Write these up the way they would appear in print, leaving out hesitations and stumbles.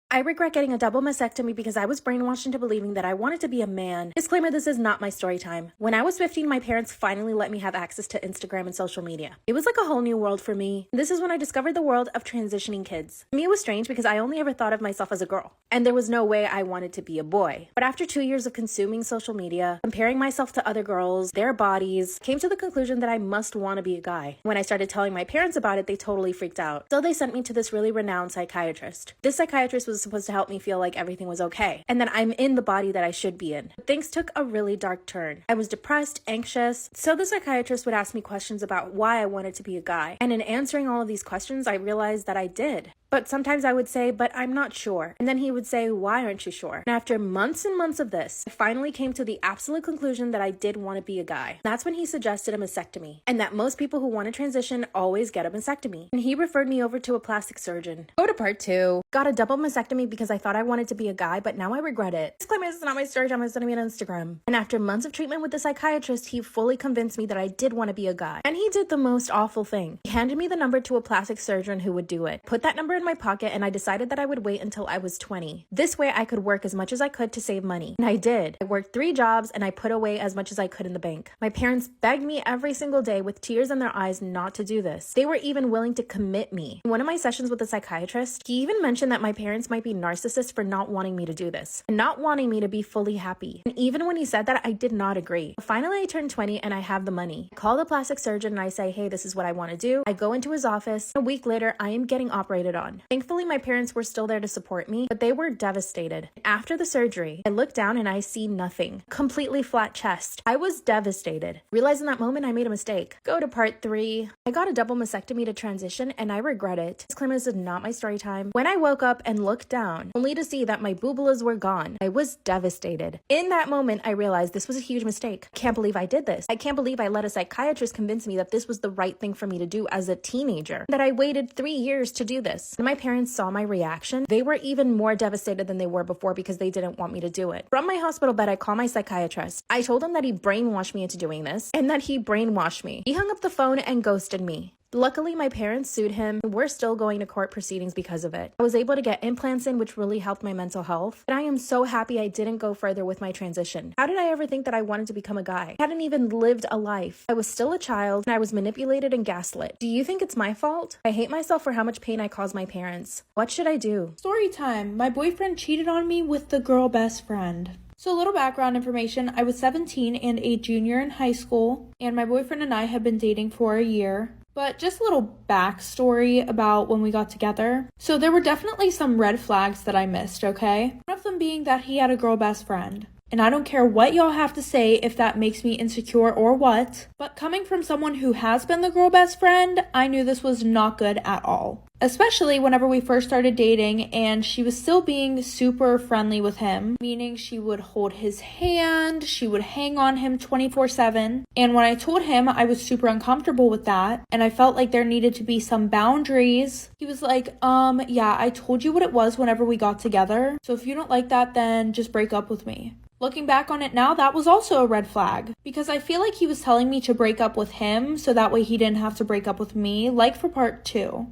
I regret getting a double mastectomy because I was brainwashed into believing that I wanted to be a man. Disclaimer, this is not my story time. When I was 15, my parents finally let me have access to Instagram and social media. It was like a whole new world for me. This is when I discovered the world of transitioning kids. To me, it was strange because I only ever thought of myself as a girl, and there was no way I wanted to be a boy. But after 2 years of consuming social media, comparing myself to other girls, their bodies, came to the conclusion that I must want to be a guy. When I started telling my parents about it, they totally freaked out. So they sent me to this really renowned psychiatrist. This psychiatrist was supposed to help me feel like everything was okay, and that I'm in the body that I should be in. But things took a really dark turn. I was depressed, anxious, so the psychiatrist would ask me questions about why I wanted to be a guy. And in answering all of these questions, I realized that I did. But sometimes I would say, but I'm not sure. And then he would say, why aren't you sure? And after months and months of this, I finally came to the absolute conclusion that I did want to be a guy. That's when he suggested a mastectomy, and that most people who want to transition always get a mastectomy. And he referred me over to a plastic surgeon. Go to part 2. Got a double mastectomy because I thought I wanted to be a guy, but now I regret it. Disclaimer, this is not my story time, it's gonna be on Instagram. And after months of treatment with the psychiatrist, he fully convinced me that I did want to be a guy. And he did the most awful thing. He handed me the number to a plastic surgeon who would do it. Put that number in my pocket, and I decided that I would wait until I was 20. This way I could work as much as I could to save money. And I did. I worked 3 jobs and I put away as much as I could in the bank. My parents begged me every single day with tears in their eyes not to do this. They were even willing to commit me. In one of my sessions with the psychiatrist, he even mentioned that my parents might be narcissists for not wanting me to do this and not wanting me to be fully happy. And even when he said that, I did not agree. Finally, I turned 20 and I have the money. I call the plastic surgeon and I say, hey, this is what I want to do. I go into his office. A week later, I am getting operated on. Thankfully, my parents were still there to support me, but they were devastated. After the surgery, I look down and I see nothing. Completely flat chest. I was devastated. Realized in that moment I made a mistake. Go to part 3. I got a double mastectomy to transition and I regret it. Disclaimer, this is not my story time. When I woke up and looked down, only to see that my boobulas were gone, I was devastated. In that moment, I realized this was a huge mistake. I can't believe I did this. I can't believe I let a psychiatrist convince me that this was the right thing for me to do as a teenager. That I waited 3 years to do this. When my parents saw my reaction, they were even more devastated than they were before because they didn't want me to do it. From my hospital bed, I call my psychiatrist. I told him that he brainwashed me into doing this and that he brainwashed me. He hung up the phone and ghosted me. Luckily, my parents sued him, and we're still going to court proceedings because of it. I was able to get implants in, which really helped my mental health, and I am so happy I didn't go further with my transition. How did I ever think that I wanted to become a guy? I hadn't even lived a life. I was still a child, and I was manipulated and gaslit. Do you think it's my fault? I hate myself for how much pain I caused my parents. What should I do? Story time. My boyfriend cheated on me with the girl best friend. So a little background information. I was 17 and a junior in high school, and my boyfriend and I had been dating for a year. But just a little backstory about when we got together. So there were definitely some red flags that I missed, okay? One of them being that he had a girl best friend. And I don't care what y'all have to say if that makes me insecure or what. But coming from someone who has been the girl best friend, I knew this was not good at all. Especially whenever we first started dating and she was still being super friendly with him, meaning she would hold his hand, she would hang on him 24/7. And when I told him I was super uncomfortable with that and I felt like there needed to be some boundaries, he was like, yeah, I told you what it was whenever we got together. So if you don't like that, then just break up with me. Looking back on it now, that was also a red flag because I feel like he was telling me to break up with him so that way he didn't have to break up with me, like for part 2.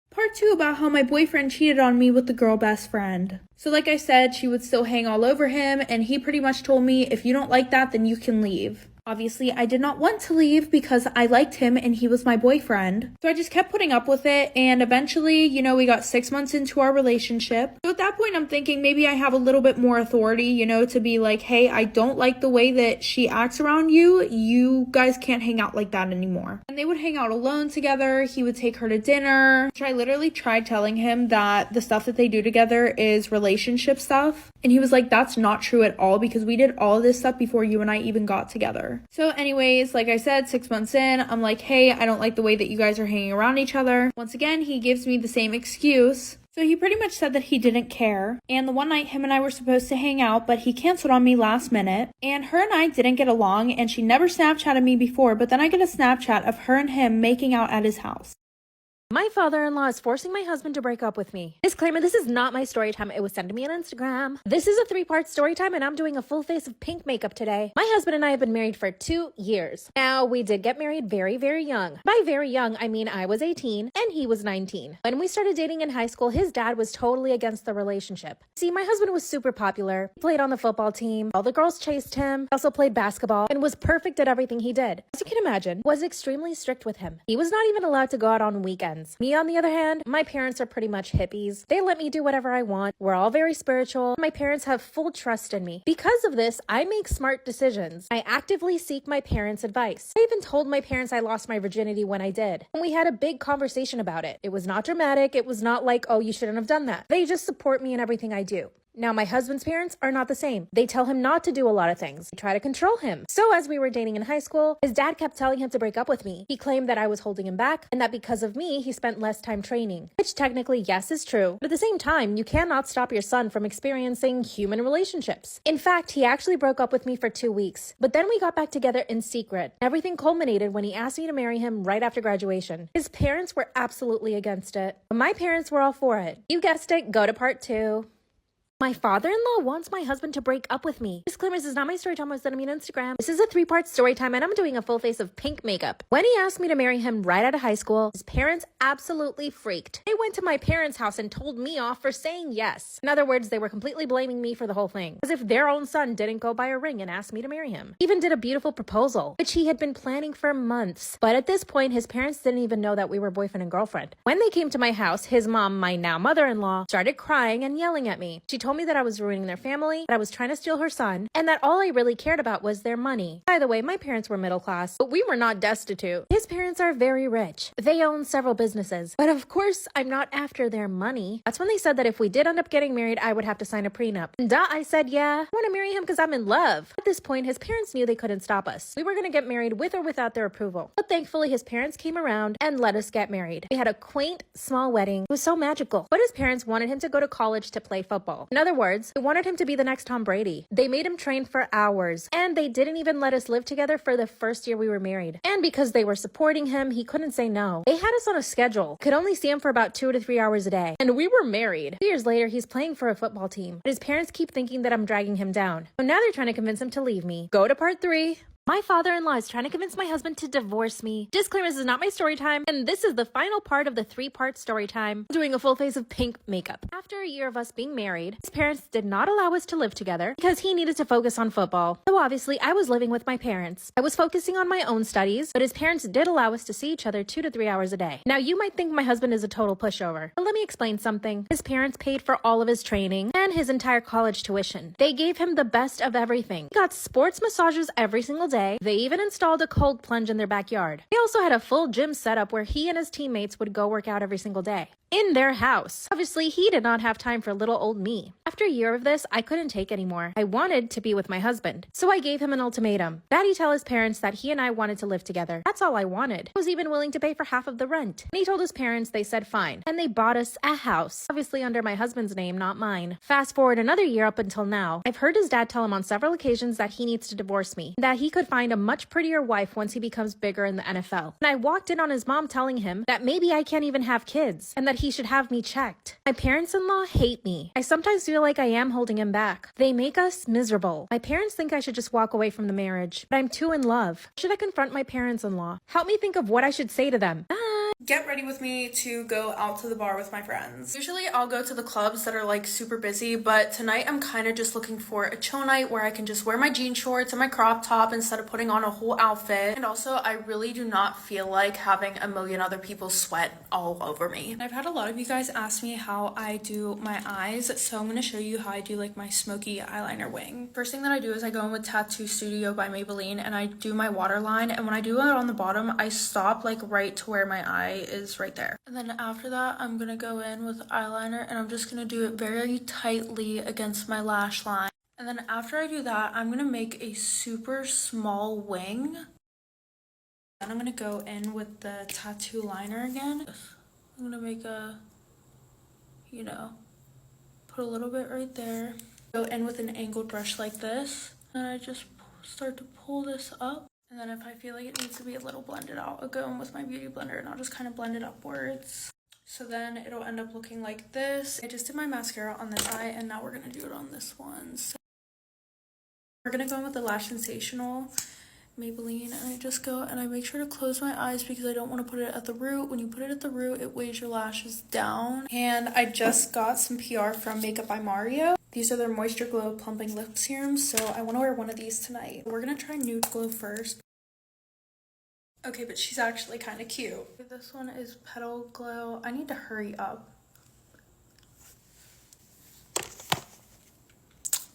Part 2 about how my boyfriend cheated on me with the girl best friend. So like I said, she would still hang all over him and he pretty much told me, if you don't like that, then you can leave. Obviously, I did not want to leave because I liked him and he was my boyfriend. So I just kept putting up with it, and eventually, we got 6 months into our relationship. So at that point, I'm thinking maybe I have a little bit more authority, to be like, hey, I don't like the way that she acts around you. You guys can't hang out like that anymore. And they would hang out alone together. He would take her to dinner, which I literally tried telling him that the stuff that they do together is relationship stuff. And he was like, that's not true at all because we did all of this stuff before you and I even got together. So anyways, like I said, 6 months in, I'm like, hey, I don't like the way that you guys are hanging around each other. Once again, he gives me the same excuse. So he pretty much said that he didn't care. And the one night him and I were supposed to hang out, but he canceled on me last minute. And her and I didn't get along, and she never Snapchatted me before, but then I get a Snapchat of her and him making out at his house. My father-in-law is forcing my husband to break up with me. Disclaimer, this is not my story time. It was sent to me on Instagram. This is a 3-part story time and I'm doing a full face of pink makeup today. My husband and I have been married for 2 years. Now, we did get married very, very young. By very young, I mean I was 18 and he was 19. When we started dating in high school, his dad was totally against the relationship. See, my husband was super popular. He played on the football team. All the girls chased him. He also played basketball and was perfect at everything he did. As you can imagine, was extremely strict with him. He was not even allowed to go out on weekends. Me, on the other hand, my parents are pretty much hippies. They let me do whatever I want. We're all very spiritual. My parents have full trust in me. Because of this, I make smart decisions. I actively seek my parents' advice. I even told my parents I lost my virginity when I did. And we had a big conversation about it. It was not dramatic. It was not like, oh, you shouldn't have done that. They just support me in everything I do. Now, my husband's parents are not the same. They tell him not to do a lot of things. They try to control him. So as we were dating in high school, his dad kept telling him to break up with me. He claimed that I was holding him back and that because of me, he spent less time training. Which technically, yes, is true. But at the same time, you cannot stop your son from experiencing human relationships. In fact, he actually broke up with me for 2 weeks. But then we got back together in secret. Everything culminated when he asked me to marry him right after graduation. His parents were absolutely against it. But my parents were all for it. You guessed it, go to part 2. My father-in-law wants my husband to break up with me. Disclaimer, this is not my story time. I was sending me on Instagram. This is a 3-part story time and I'm doing a full face of pink makeup. When he asked me to marry him right out of high school, his parents absolutely freaked. They went to my parents' house and told me off for saying yes. In other words, they were completely blaming me for the whole thing. As if their own son didn't go buy a ring and ask me to marry him. He even did a beautiful proposal, which he had been planning for months. But at this point, his parents didn't even know that we were boyfriend and girlfriend. When they came to my house, his mom, my now mother-in-law, started crying and yelling at me. She told me that I was ruining their family, that I was trying to steal her son, and that all I really cared about was their money. By the way, my parents were middle class, but we were not destitute. His parents are very rich. They own several businesses. But of course, I'm not after their money. That's when they said that if we did end up getting married, I would have to sign a prenup. And I said, yeah, I want to marry him because I'm in love. At this point, his parents knew they couldn't stop us. We were going to get married with or without their approval. But thankfully, his parents came around and let us get married. We had a quaint, small wedding. It was so magical. But his parents wanted him to go to college to play football. In other words, they wanted him to be the next Tom Brady. They made him train for hours, and they didn't even let us live together for the first year we were married. And because they were supporting him, he couldn't say no. They had us on a schedule. Could only see him for about 2 to 3 hours a day. And we were married. 2 years later, he's playing for a football team. But his parents keep thinking that I'm dragging him down. So now they're trying to convince him to leave me. Go to part 3. My father-in-law is trying to convince my husband to divorce me. Disclaimer, this is not my story time, and this is the final part of the 3-part story time. I'm doing a full face of pink makeup. After a year of us being married, his parents did not allow us to live together because he needed to focus on football. So obviously, I was living with my parents. I was focusing on my own studies, but his parents did allow us to see each other 2 to 3 hours a day. Now, you might think my husband is a total pushover, but let me explain something. His parents paid for all of his training and his entire college tuition. They gave him the best of everything. He got sports massages every single day. They even installed a cold plunge in their backyard. They also had a full gym setup where he and his teammates would go work out every single day. In their house. Obviously, he did not have time for little old me. After a year of this, I couldn't take anymore. I wanted to be with my husband. So I gave him an ultimatum. That he tell his parents that he and I wanted to live together. That's all I wanted. I was even willing to pay for half of the rent. And he told his parents, they said fine. And they bought us a house. Obviously under my husband's name, not mine. Fast forward another year up until now. I've heard his dad tell him on several occasions that he needs to divorce me. That he could find a much prettier wife once he becomes bigger in the NFL. And I walked in on his mom telling him that maybe I can't even have kids. And that he should have me checked. My parents-in-law hate me. I sometimes feel like I am holding him back. They make us miserable. My parents think I should just walk away from the marriage, but I'm too in love. Should I confront my parents-in-law? Help me think of what I should say to them. Get ready with me to go out to the bar with my friends. Usually I'll go to the clubs that are like super busy, but tonight I'm kind of just looking for a chill night where I can just wear my jean shorts and my crop top instead of putting on a whole outfit. And also I really do not feel like having a million other people sweat all over me. I've had a lot of you guys ask me how I do my eyes, so I'm going to show you how I do like my smoky eyeliner wing. First thing that I do is I go in with Tattoo Studio by Maybelline and I do my waterline, and when I do it on the bottom, I stop like right to where my eye is right there. And then after that, I'm gonna go in with eyeliner and I'm just gonna do it very tightly against my lash line. And then after I do that, I'm gonna make a super small wing. Then I'm gonna go in with the tattoo liner again. I'm gonna make a, you know, put a little bit right there. Go in with an angled brush like this, and I just start to pull this up. And then if I feel like it needs to be a little blended out, I'll go in with my beauty blender and I'll just kind of blend it upwards. So then it'll end up looking like this. I just did my mascara on this eye and now we're gonna do it on this one. So we're gonna go in with the Lash Sensational Maybelline, and I just go and I make sure to close my eyes because I don't want to put it at the root. When you put it at the root, it weighs your lashes down. And I just got some PR from Makeup by Mario. These are their Moisture Glow Plumping Lip Serums, so I want to wear one of these tonight. We're gonna try Nude Glow first. Okay, but she's actually kind of cute. This one is Petal Glow. I need to hurry up.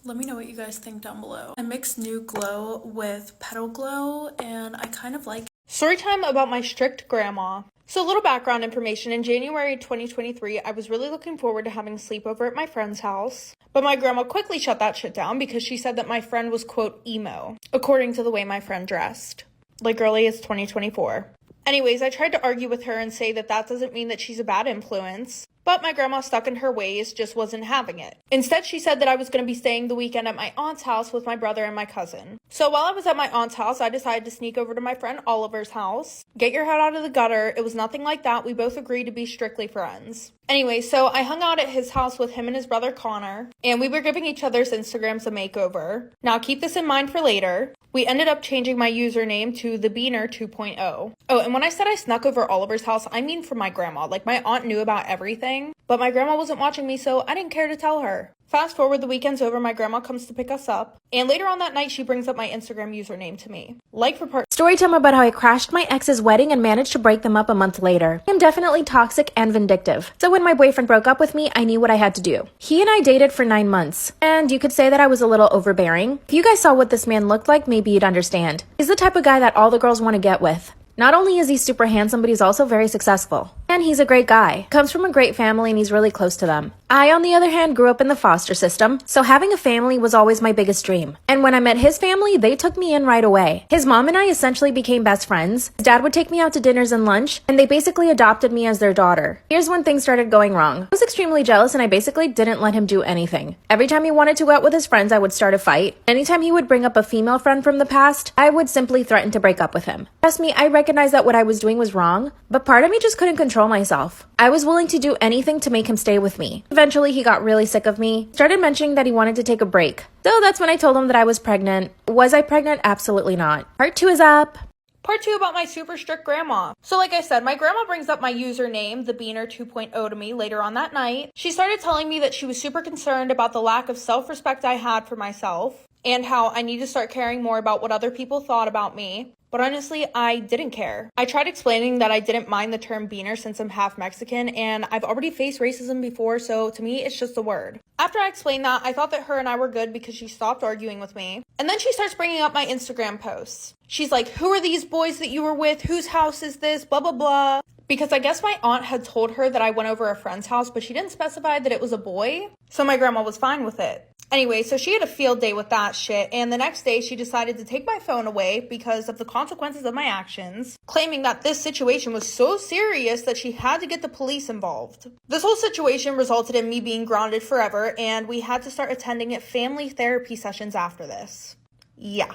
Let me know what you guys think down below. I mixed Nude Glow with Petal Glow and I kind of like it. Story time about my strict grandma. So a little background information. In January 2023, I was really looking forward to having a sleepover at my friend's house. But my grandma quickly shut that shit down because she said that my friend was, quote, emo, according to the way my friend dressed. Like, girly, it's 2024. Anyways, I tried to argue with her and say that that doesn't mean that she's a bad influence. But my grandma, stuck in her ways, just wasn't having it. Instead, she said that I was going to be staying the weekend at my aunt's house with my brother and my cousin. So while I was at my aunt's house, I decided to sneak over to my friend Oliver's house. Get your head out of the gutter. It was nothing like that. We both agreed to be strictly friends. Anyway, so I hung out at his house with him and his brother Connor, and we were giving each other's Instagrams a makeover. Now keep this in mind for later. We ended up changing my username to the Beaner 2.0. Oh, and when I said I snuck over Oliver's house, I mean for my grandma. Like, my aunt knew about everything, but my grandma wasn't watching me, so I didn't care to tell her. Fast forward, the weekend's over, my grandma comes to pick us up, and later on that night, she brings up my Instagram username to me. Like for part Story time about how I crashed my ex's wedding and managed to break them up a month later. I'm definitely toxic and vindictive. So when my boyfriend broke up with me, I knew what I had to do. He and I dated for 9 months, and you could say that I was a little overbearing. If you guys saw what this man looked like, maybe you'd understand. He's the type of guy that all the girls want to get with. Not only is he super handsome, but he's also very successful. And he's a great guy. Comes from a great family and he's really close to them. I, on the other hand, grew up in the foster system, so having a family was always my biggest dream. And when I met his family, they took me in right away. His mom and I essentially became best friends. His dad would take me out to dinners and lunch, and they basically adopted me as their daughter. Here's when things started going wrong. I was extremely jealous and I basically didn't let him do anything. Every time he wanted to go out with his friends, I would start a fight. Anytime he would bring up a female friend from the past, I would simply threaten to break up with him. Trust me, I recognized that what I was doing was wrong, but part of me just couldn't control myself. I was willing to do anything to make him stay with me. Eventually, he got really sick of me, started mentioning that he wanted to take a break. So that's when I told him that I was pregnant. Was I pregnant? Absolutely not. Part 2 is up. Part 2 about my super strict grandma. So like I said, my grandma brings up my username, the Beaner 2.0, to me later on that night. She started telling me that she was super concerned about the lack of self-respect I had for myself and how I need to start caring more about what other people thought about me. But honestly, I didn't care. I tried explaining that I didn't mind the term Beaner since I'm half Mexican and I've already faced racism before, so to me, it's just a word. After I explained that, I thought that her and I were good because she stopped arguing with me. And then she starts bringing up my Instagram posts. She's like, who are these boys that you were with? Whose house is this? Blah, blah, blah. Because I guess my aunt had told her that I went over a friend's house, but she didn't specify that it was a boy. So my grandma was fine with it. Anyway, so she had a field day with that shit, and the next day she decided to take my phone away because of the consequences of my actions, claiming that this situation was so serious that she had to get the police involved. This whole situation resulted in me being grounded forever, and we had to start attending family therapy sessions after this. Yeah.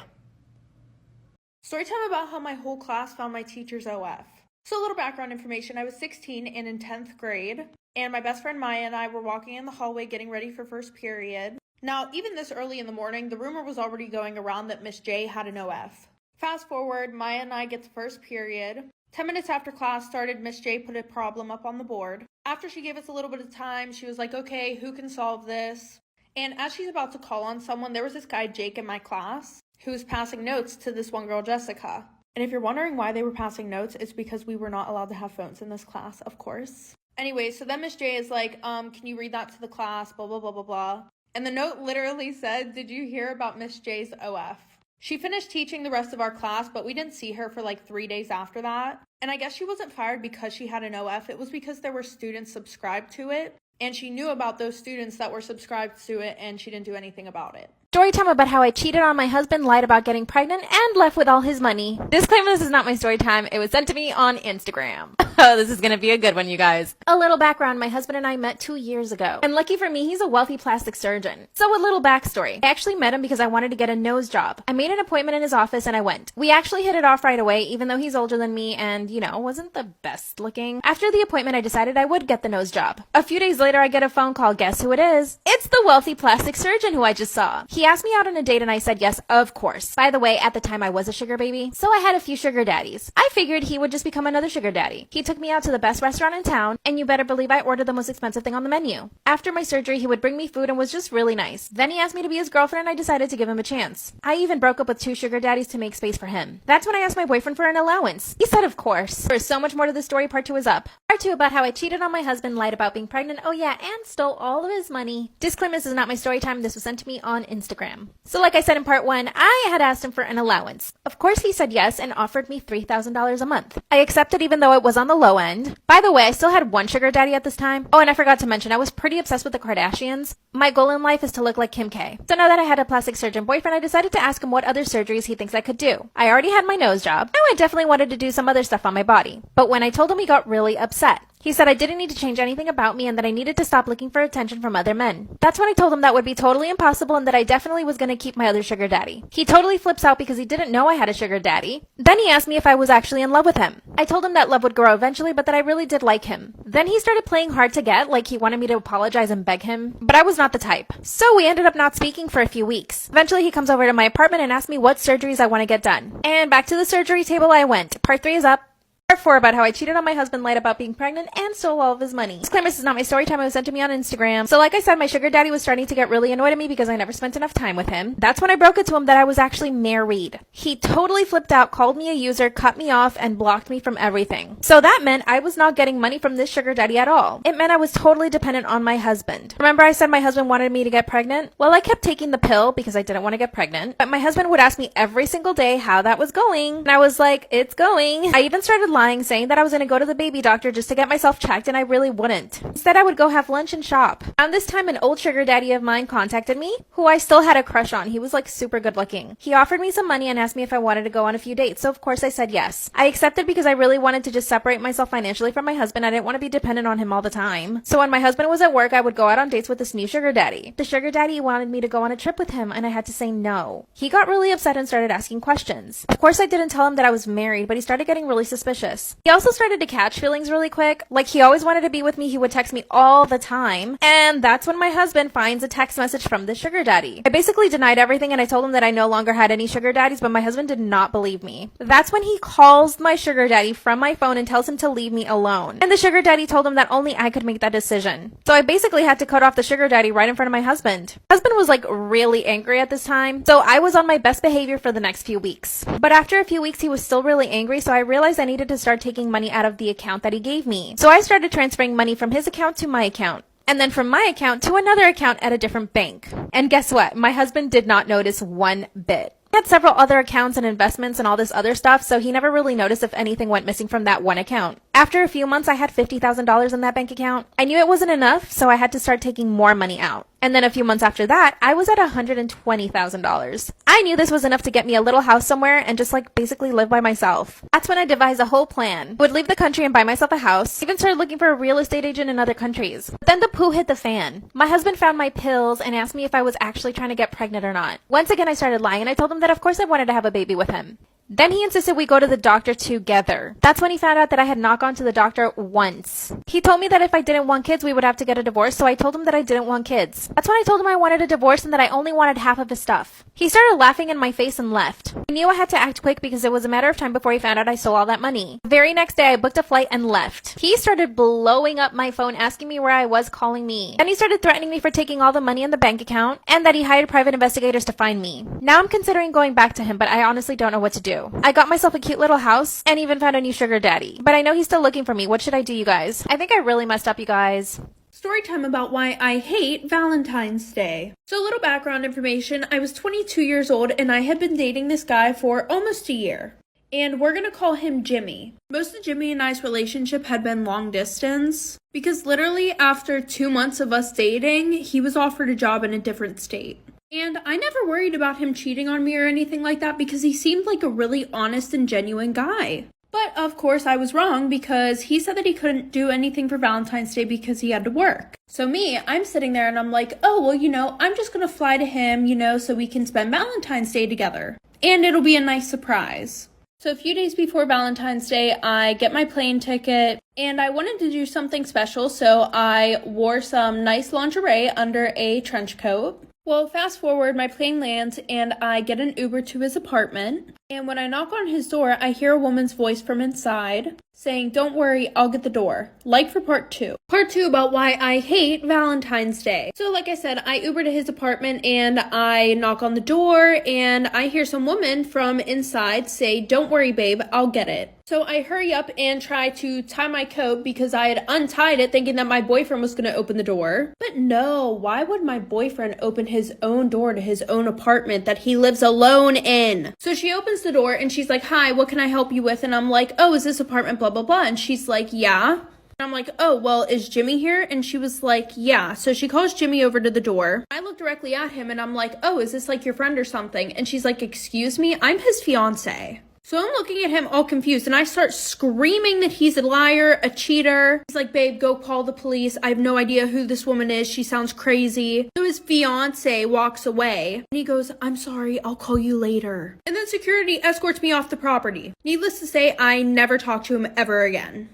Storytime about how my whole class found my teacher's OF. So a little background information, I was 16 and in 10th grade, and my best friend Maya and I were walking in the hallway getting ready for first period. Now, even this early in the morning, the rumor was already going around that Miss J had an OF. Fast forward, Maya and I get to first period. 10 minutes after class started, Miss J put a problem up on the board. After she gave us a little bit of time, she was like, okay, who can solve this? And as she's about to call on someone, there was this guy, Jake, in my class, who was passing notes to this one girl, Jessica. And if you're wondering why they were passing notes, it's because we were not allowed to have phones in this class, of course. Anyway, so then Miss J is like, can you read that to the class, blah, blah, blah, blah, blah. And the note literally said, did you hear about Miss J's OF? She finished teaching the rest of our class, but we didn't see her for like 3 days after that. And I guess she wasn't fired because she had an OF. It was because there were students subscribed to it. And she knew about those students that were subscribed to it and she didn't do anything about it. Story time about how I cheated on my husband, lied about getting pregnant, and left with all his money. Disclaimer, this is not my story time. It was sent to me on Instagram. Oh, this is gonna be a good one, you guys. A little background, my husband and I met 2 years ago. And lucky for me, he's a wealthy plastic surgeon. So a little backstory. I actually met him because I wanted to get a nose job. I made an appointment in his office and I went. We actually hit it off right away, even though he's older than me and, wasn't the best looking. After the appointment, I decided I would get the nose job. A few days later, I get a phone call. Guess who it is? It's the wealthy plastic surgeon who I just saw. He asked me out on a date and I said yes, of course. By the way, at the time I was a sugar baby, so I had a few sugar daddies. I figured he would just become another sugar daddy. He took me out to the best restaurant in town, and you better believe I ordered the most expensive thing on the menu. After my surgery, he would bring me food and was just really nice. Then he asked me to be his girlfriend and I decided to give him a chance. I even broke up with 2 sugar daddies to make space for him. That's when I asked my boyfriend for an allowance. He said of course. There's so much more to the story. Part 2 is up. Part 2 about how I cheated on my husband, lied about being pregnant, oh yeah, and stole all of his money. Disclaimer, this is not my story time. This was sent to me on Instagram. So like I said in part 1, I had asked him for an allowance. Of course he said yes and offered me $3,000 a month. I accepted even though it was on the low end. By the way, I still had 1 sugar daddy at this time. Oh, and I forgot to mention, I was pretty obsessed with the Kardashians. My goal in life is to look like Kim K. So now that I had a plastic surgeon boyfriend, I decided to ask him what other surgeries he thinks I could do. I already had my nose job. Now I definitely wanted to do some other stuff on my body. But when I told him, he got really upset. He said I didn't need to change anything about me and that I needed to stop looking for attention from other men. That's when I told him that would be totally impossible and that I definitely was going to keep my other sugar daddy. He totally flips out because he didn't know I had a sugar daddy. Then he asked me if I was actually in love with him. I told him that love would grow eventually, but that I really did like him. Then he started playing hard to get, like he wanted me to apologize and beg him, but I was not the type. So we ended up not speaking for a few weeks. Eventually he comes over to my apartment and asks me what surgeries I want to get done. And back to the surgery table I went. Part 3 is up. Part 4 about how I cheated on my husband, lied about being pregnant, and stole all of his money. Disclaimer, this is not my story time. It was sent to me on Instagram. So like I said, my sugar daddy was starting to get really annoyed at me because I never spent enough time with him. That's when I broke it to him that I was actually married. He totally flipped out, called me a user, cut me off, and blocked me from everything. So that meant I was not getting money from this sugar daddy at all. It meant I was totally dependent on my husband. Remember I said my husband wanted me to get pregnant? Well, I kept taking the pill because I didn't want to get pregnant. But my husband would ask me every single day how that was going. And I was like, it's going. I even started lying, saying that I was going to go to the baby doctor just to get myself checked, and I really wouldn't. Instead, I would go have lunch and shop. Around this time, an old sugar daddy of mine contacted me, who I still had a crush on. He was like super good looking. He offered me some money and asked me if I wanted to go on a few dates, so of course I said yes. I accepted because I really wanted to just separate myself financially from my husband. I didn't want to be dependent on him all the time. So when my husband was at work, I would go out on dates with this new sugar daddy. The sugar daddy wanted me to go on a trip with him, and I had to say no. He got really upset and started asking questions. Of course, I didn't tell him that I was married, but he started getting really suspicious. He also started to catch feelings really quick. Like he always wanted to be with me. He would text me all the time. And that's when my husband finds a text message from the sugar daddy. I basically denied everything and I told him that I no longer had any sugar daddies, but my husband did not believe me. That's when he calls my sugar daddy from my phone and tells him to leave me alone. And the sugar daddy told him that only I could make that decision. So I basically had to cut off the sugar daddy right in front of my husband. My husband was like really angry at this time. So I was on my best behavior for the next few weeks. But after a few weeks, he was still really angry. So I realized I needed to start taking money out of the account that he gave me. So I started transferring money from his account to my account. And then from my account to another account at a different bank. And guess what? My husband did not notice one bit. He had several other accounts and investments and all this other stuff, so he never really noticed if anything went missing from that one account. After a few months, I had $50,000 in that bank account. I knew it wasn't enough, so I had to start taking more money out. And then a few months after that, I was at $120,000. I knew this was enough to get me a little house somewhere and just like basically live by myself. That's when I devised a whole plan. I would leave the country and buy myself a house. Even started looking for a real estate agent in other countries. But then the poo hit the fan. My husband found my pills and asked me if I was actually trying to get pregnant or not. Once again, I started lying and I told him that of course I wanted to have a baby with him. Then he insisted we go to the doctor together. That's when he found out that I had not gone to the doctor once. He told me that if I didn't want kids, we would have to get a divorce, so I told him that I didn't want kids. That's when I told him I wanted a divorce and that I only wanted half of his stuff. He started laughing in my face and left. I knew I had to act quick because it was a matter of time before he found out I stole all that money. The very next day, I booked a flight and left. He started blowing up my phone, asking me where I was, calling me. Then he started threatening me for taking all the money in the bank account and that he hired private investigators to find me. Now I'm considering going back to him, but I honestly don't know what to do. I got myself a cute little house and even found a new sugar daddy. But I know he's still looking for me. What should I do, you guys? I think I really messed up, you guys. Story time about why I hate Valentine's Day. So a little background information. I was 22 years old and I had been dating this guy for almost a year. And we're gonna call him Jimmy. Most of Jimmy and I's relationship had been long distance because literally after 2 months of us dating, he was offered a job in a different state. And I never worried about him cheating on me or anything like that because he seemed like a really honest and genuine guy. But of course I was wrong because he said that he couldn't do anything for Valentine's Day because he had to work. So I'm sitting there and I'm like, oh, well, I'm just gonna fly to him, so we can spend Valentine's Day together. And it'll be a nice surprise. So a few days before Valentine's Day, I get my plane ticket and I wanted to do something special. So I wore some nice lingerie under a trench coat. Well, fast forward, my plane lands and I get an Uber to his apartment. And when I knock on his door, I hear a woman's voice from inside saying, "Don't worry, I'll get the door." Like for part 2. Part 2 about why I hate Valentine's Day. So like I said, I Uber to his apartment and I knock on the door and I hear some woman from inside say, "Don't worry, babe, I'll get it." So I hurry up and try to tie my coat because I had untied it thinking that my boyfriend was going to open the door. But no, why would my boyfriend open his own door to his own apartment that he lives alone in? So she opens the door and she's like, "Hi, what can I help you with?" And I'm like, "Oh, is this apartment blah, blah, blah?" And she's like, "Yeah." And I'm like, "Oh, well, is Jimmy here?" And she was like, "Yeah." So she calls Jimmy over to the door. I look directly at him and I'm like, "Oh, is this like your friend or something?" And she's like, "Excuse me, I'm his fiance." So I'm looking at him all confused and I start screaming that he's a liar, a cheater. He's like, "Babe, go call the police. I have no idea who this woman is. She sounds crazy." So his fiance walks away and he goes, "I'm sorry, I'll call you later." And then security escorts me off the property. Needless to say, I never talk to him ever again.